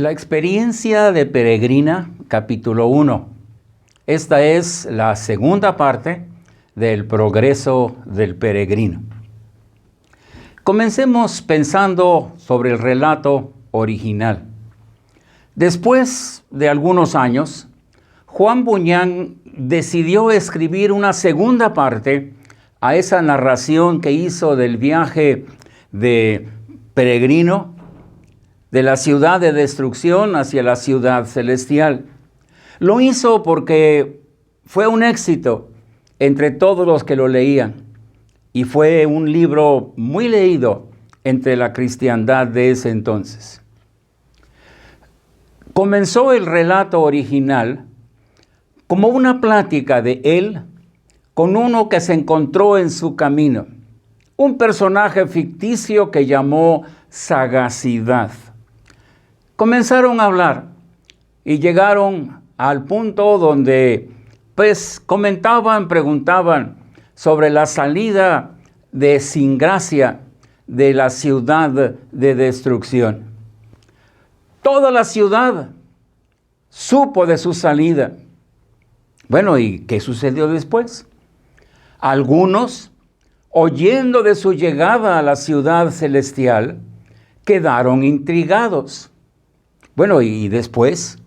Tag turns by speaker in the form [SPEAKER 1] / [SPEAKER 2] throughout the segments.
[SPEAKER 1] La experiencia de peregrina, capítulo 1. Esta es la segunda parte del progreso del peregrino. Comencemos pensando sobre el relato original. Después de algunos años, Juan Bunyan decidió escribir una segunda parte a esa narración que hizo del viaje de peregrino de la ciudad de destrucción hacia la ciudad celestial. Lo hizo porque fue un éxito entre todos los que lo leían y fue un libro muy leído entre la cristiandad de ese entonces. Comenzó el relato original como una plática de él con uno que se encontró en su camino, un personaje ficticio que llamó Sagacidad. Comenzaron a hablar y llegaron al punto donde preguntaban sobre la salida de Sin Gracia de la ciudad de destrucción. Toda la ciudad supo de su salida. Bueno, ¿y qué sucedió después? Algunos, oyendo de su llegada a la ciudad celestial, quedaron intrigados. Bueno, y después,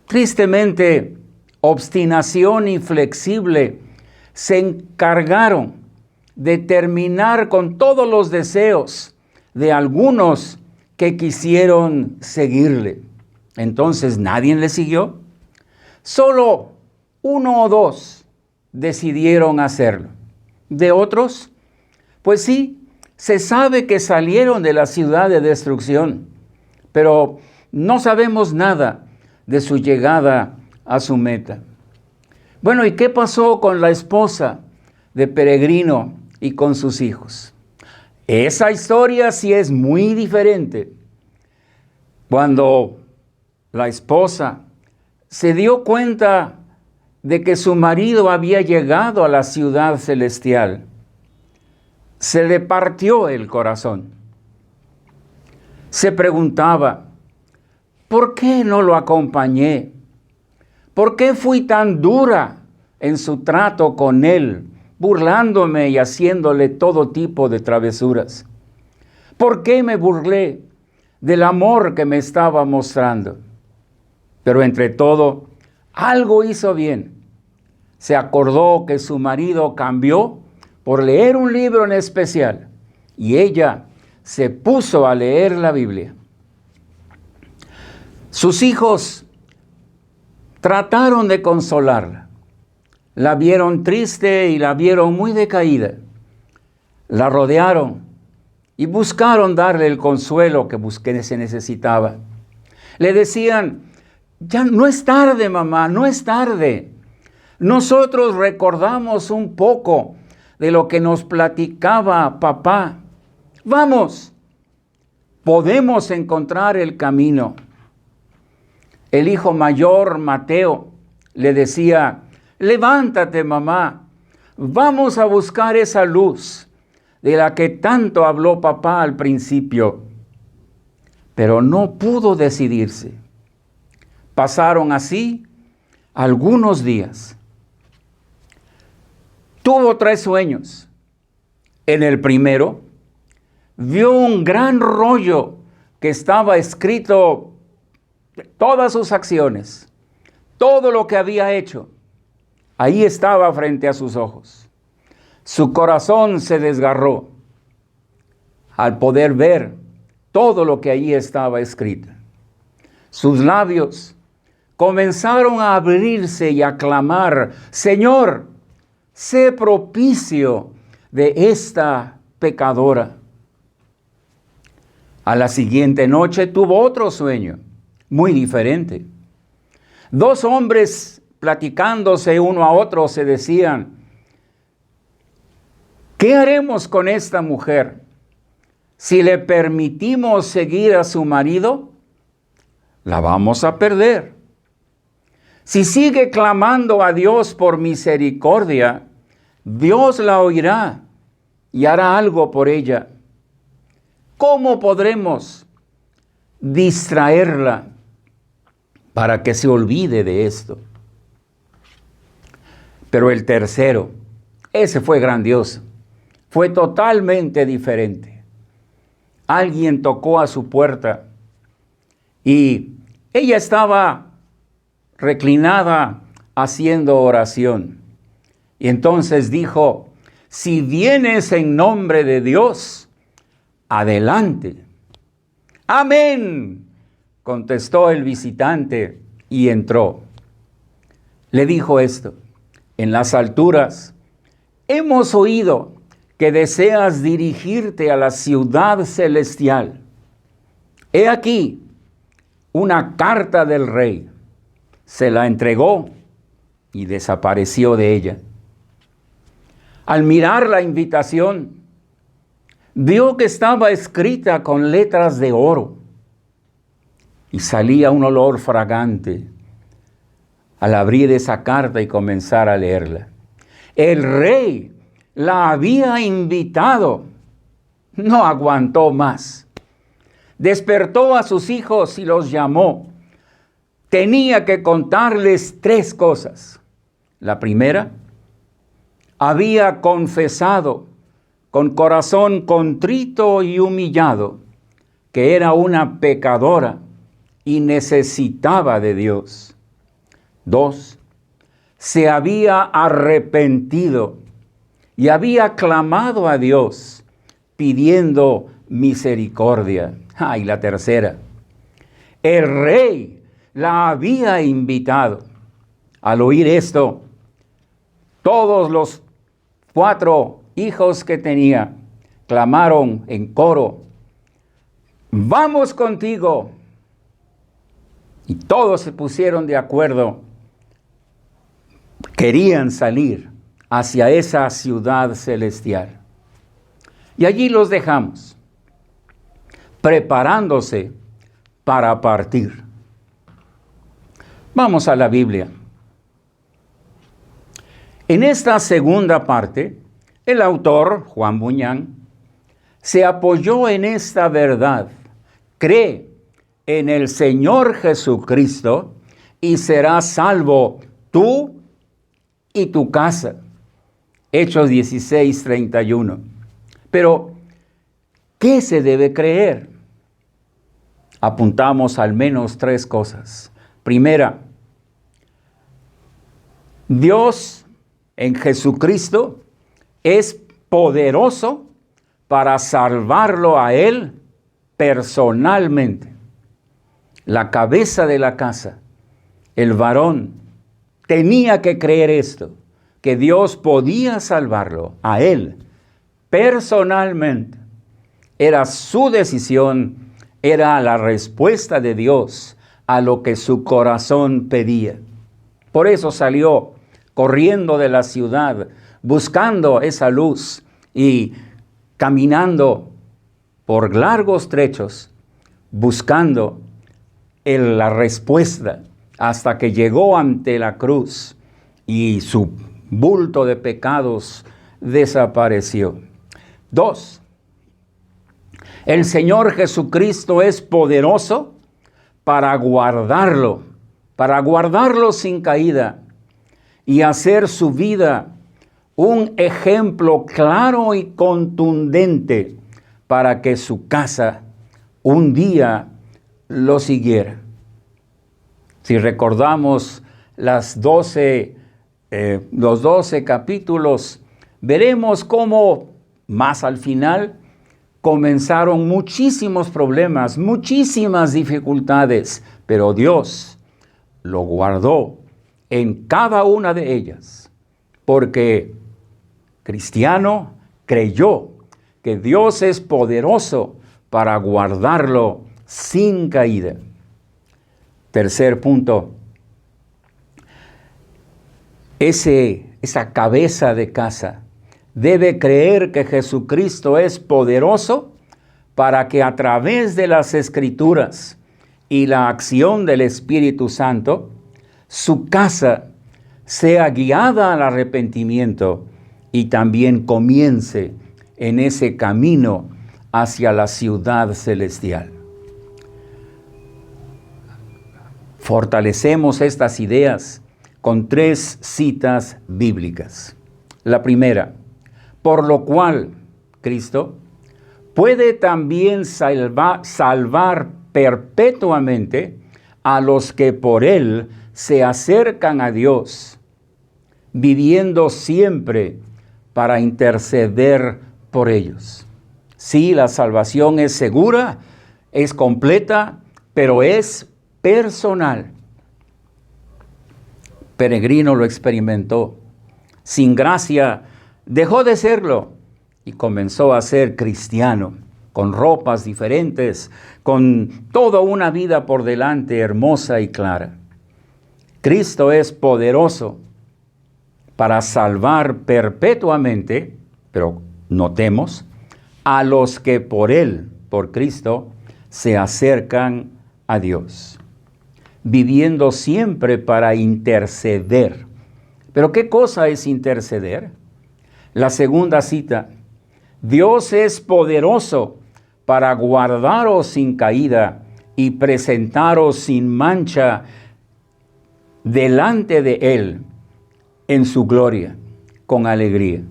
[SPEAKER 1] tristemente, obstinación inflexible, se encargaron de terminar con todos los deseos de algunos que quisieron seguirle. Entonces, ¿nadie le siguió? Solo uno o dos decidieron hacerlo. De otros, pues sí, se sabe que salieron de la ciudad de destrucción, pero no sabemos nada de su llegada a su meta. Bueno, ¿y qué pasó con la esposa de Peregrino y con sus hijos? Esa historia sí es muy diferente. Cuando la esposa se dio cuenta de que su marido había llegado a la ciudad celestial, se le partió el corazón. Se preguntaba, ¿por qué no lo acompañé? ¿Por qué fui tan dura en su trato con él, burlándome y haciéndole todo tipo de travesuras? ¿Por qué me burlé del amor que me estaba mostrando? Pero entre todo, algo hizo bien. Se acordó que su marido cambió por leer un libro en especial y ella se puso a leer la Biblia. Sus hijos trataron de consolarla. La vieron triste y la vieron muy decaída. La rodearon y buscaron darle el consuelo que se necesitaba. Le decían, ya no es tarde, mamá, no es tarde. Nosotros recordamos un poco de lo que nos platicaba papá. Vamos, podemos encontrar el camino. El hijo mayor, Mateo, le decía, levántate, mamá, vamos a buscar esa luz de la que tanto habló papá al principio. Pero no pudo decidirse. Pasaron así algunos días. Tuvo 3 sueños. En el primero, vio un gran rollo que estaba escrito todas sus acciones, todo lo que había hecho. Ahí estaba frente a sus ojos. Su corazón se desgarró al poder ver todo lo que ahí estaba escrito. Sus labios comenzaron a abrirse y a clamar, Señor, sé propicio de esta pecadora. A la siguiente noche tuvo otro sueño, muy diferente. 2 hombres platicándose uno a otro se decían, ¿qué haremos con esta mujer? Si le permitimos seguir a su marido, la vamos a perder. Si sigue clamando a Dios por misericordia, Dios la oirá y hará algo por ella. ¿Cómo podremos distraerla para que se olvide de esto. Pero el tercero, ese fue grandioso, fue totalmente diferente. Alguien tocó a su puerta y ella estaba reclinada haciendo oración. Y entonces dijo: si vienes en nombre de Dios, adelante. Amén, contestó el visitante y entró. Le dijo esto: en las alturas hemos oído que deseas dirigirte a la ciudad celestial. He aquí una carta del rey. Se la entregó y desapareció de ella. Al mirar la invitación, vio que estaba escrita con letras de oro y salía un olor fragante al abrir esa carta y comenzar a leerla. El rey la había invitado, no aguantó más. Despertó a sus hijos y los llamó. Tenía que contarles 3 cosas. La primera, había confesado con corazón contrito y humillado que era una pecadora y necesitaba de Dios. 2, se había arrepentido y había clamado a Dios pidiendo misericordia. Y la tercera, el rey la había invitado. Al oír esto, todos los 4 hijos que tenía clamaron en coro: vamos contigo. Y todos se pusieron de acuerdo. Querían salir hacia esa ciudad celestial. Y allí los dejamos, preparándose para partir. Vamos a la Biblia. En esta segunda parte, el autor, Juan Buñán, se apoyó en esta verdad: cree en el Señor Jesucristo y serás salvo tú y tu casa. Hechos 16:31. Pero, ¿qué se debe creer? Apuntamos al menos 3 cosas. Primera, Dios en Jesucristo es poderoso para salvarlo a él personalmente. La cabeza de la casa, el varón, tenía que creer esto, que Dios podía salvarlo a él personalmente. Era su decisión, era la respuesta de Dios a lo que su corazón pedía. Por eso salió corriendo de la ciudad, buscando esa luz y caminando por largos trechos, buscando la respuesta, hasta que llegó ante la cruz y su bulto de pecados desapareció. 2, el Señor Jesucristo es poderoso para guardarlo sin caída y hacer su vida un ejemplo claro y contundente para que su casa un día lo siguiera. Si recordamos los 12 capítulos, veremos cómo más al final comenzaron muchísimos problemas, muchísimas dificultades, pero Dios lo guardó en cada una de ellas, porque cristiano creyó que Dios es poderoso para guardarlo sin caída. Tercer punto, esa cabeza de casa debe creer que Jesucristo es poderoso para que a través de las Escrituras y la acción del Espíritu Santo, su casa sea guiada al arrepentimiento y también comience en ese camino hacia la ciudad celestial. Fortalecemos estas ideas con 3 citas bíblicas. La primera, por lo cual Cristo puede también salvar perpetuamente a los que por Él se acercan a Dios, viviendo siempre para interceder por ellos. Sí, la salvación es segura, es completa, pero es personal. Peregrino lo experimentó. Sin gracia dejó de serlo y comenzó a ser cristiano, con ropas diferentes, con toda una vida por delante hermosa y clara. Cristo es poderoso para salvar perpetuamente, pero notemos, a los que por Él, por Cristo, se acercan a Dios, viviendo siempre para interceder. ¿Pero qué cosa es interceder? La segunda cita, Dios es poderoso para guardaros sin caída y presentaros sin mancha delante de Él en su gloria, con alegría.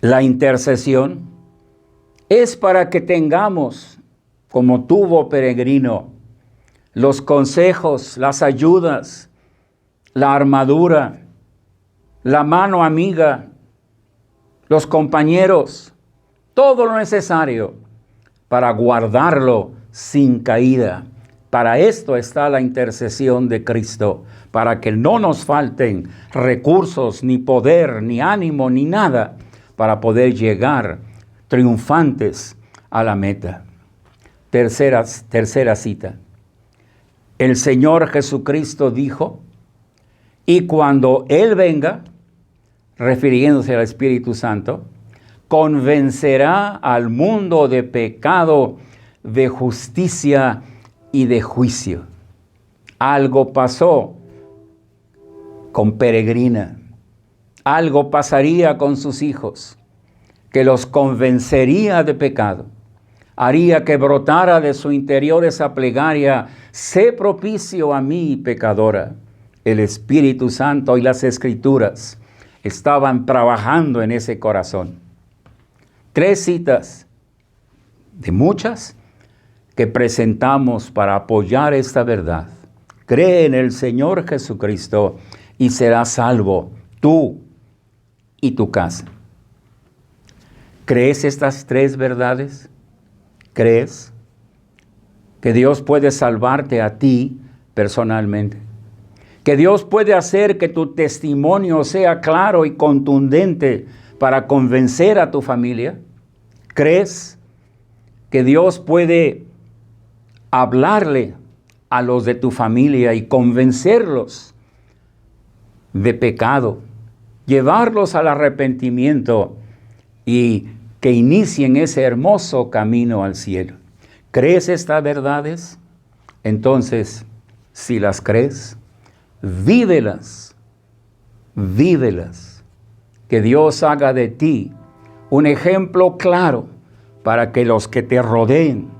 [SPEAKER 1] La intercesión es para que tengamos, como tuvo Peregrino, los consejos, las ayudas, la armadura, la mano amiga, los compañeros, todo lo necesario para guardarlo sin caída. Para esto está la intercesión de Cristo, para que no nos falten recursos, ni poder, ni ánimo, ni nada, para poder llegar triunfantes a la meta. Tercera cita. El Señor Jesucristo dijo, y cuando Él venga, refiriéndose al Espíritu Santo, convencerá al mundo de pecado, de justicia y de juicio. Algo pasó con Peregrina. Algo pasaría con sus hijos, que los convencería de pecado. Haría que brotara de su interior esa plegaria, sé propicio a mí, pecadora. El Espíritu Santo y las Escrituras estaban trabajando en ese corazón. 3 citas de muchas que presentamos para apoyar esta verdad. Cree en el Señor Jesucristo y serás salvo, tú y tu casa. ¿Crees estas 3 verdades? ¿Crees que Dios puede salvarte a ti personalmente? ¿Que Dios puede hacer que tu testimonio sea claro y contundente para convencer a tu familia? ¿Crees que Dios puede hablarle a los de tu familia y convencerlos de pecado, llevarlos al arrepentimiento y que inicien ese hermoso camino al cielo? ¿Crees estas verdades? Entonces, si las crees, vívelas, vívelas. Que Dios haga de ti un ejemplo claro para que los que te rodeen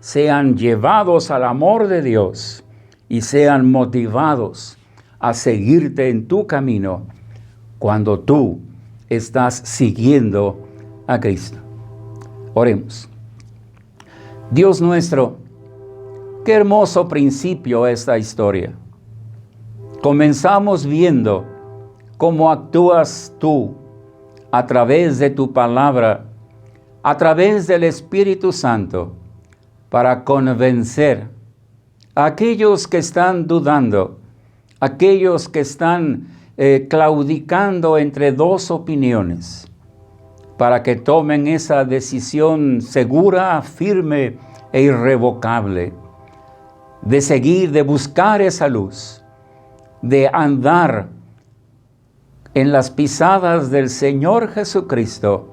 [SPEAKER 1] sean llevados al amor de Dios y sean motivados a seguirte en tu camino cuando tú estás siguiendo a Cristo. Oremos. Dios nuestro, qué hermoso principio esta historia. Comenzamos viendo cómo actúas tú a través de tu palabra, a través del Espíritu Santo, para convencer a aquellos que están dudando, aquellos que están claudicando entre 2 opiniones, para que tomen esa decisión segura, firme e irrevocable, de seguir, de buscar esa luz, de andar en las pisadas del Señor Jesucristo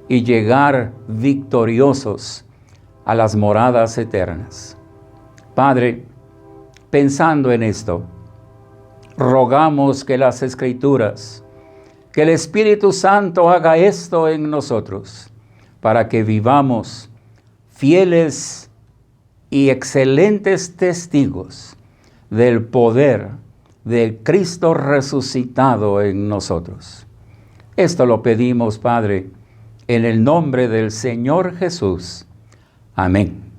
[SPEAKER 1] y llegar victoriosos a las moradas eternas. Padre, pensando en esto, rogamos que las Escrituras, que el Espíritu Santo haga esto en nosotros, para que vivamos fieles y excelentes testigos del poder de Cristo resucitado en nosotros. Esto lo pedimos, Padre, en el nombre del Señor Jesús. Amén.